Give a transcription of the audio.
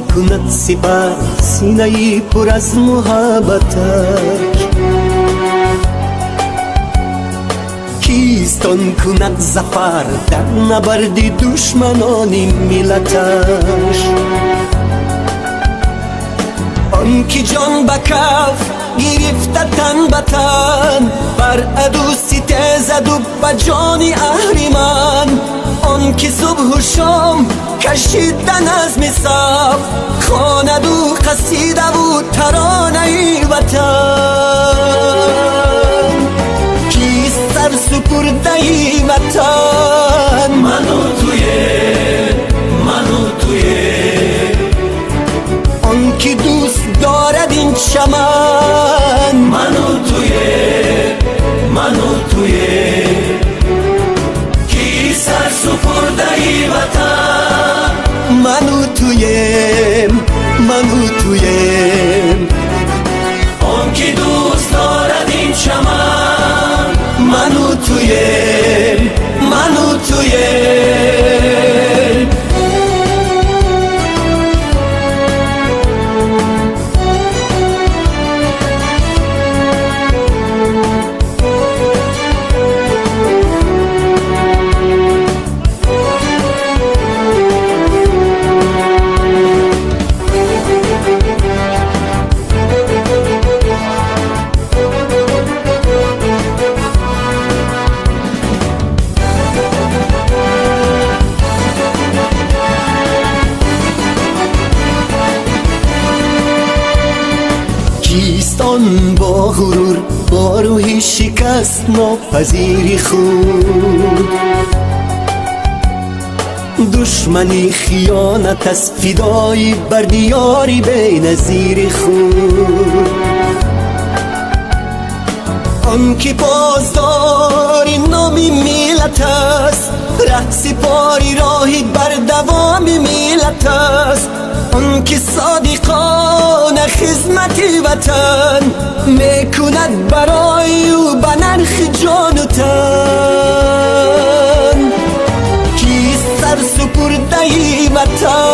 کند سپر سینه پر از محبتش کیست آن کند ظفر در نبرد دشمنان ملتش آن که جان به کف گرفته تن به تن بر عدو ستیزد و به جان اهریمن آن که صبح و شام کشیده نظم صف خواند و قصیده و ترانه وطن کیست سر سپرده وطن من و تویه آن که دوست دارد این چمن من و تویه کی سر سپرده ای وطن من و تویم آن که دوست دارد این چمن من و تویم کیست آن با غرور با روحی شکست ناپذیر خود دشمنی خیانت از فدایی بر دیاری بی نظیر خود آن که پاسداری نامی ملت است ره سپاری راهی بر دوام ملت است آن که صادقان خدمت وطن میکند برای او به نرخ جان و تن کیست سر سپرده وطن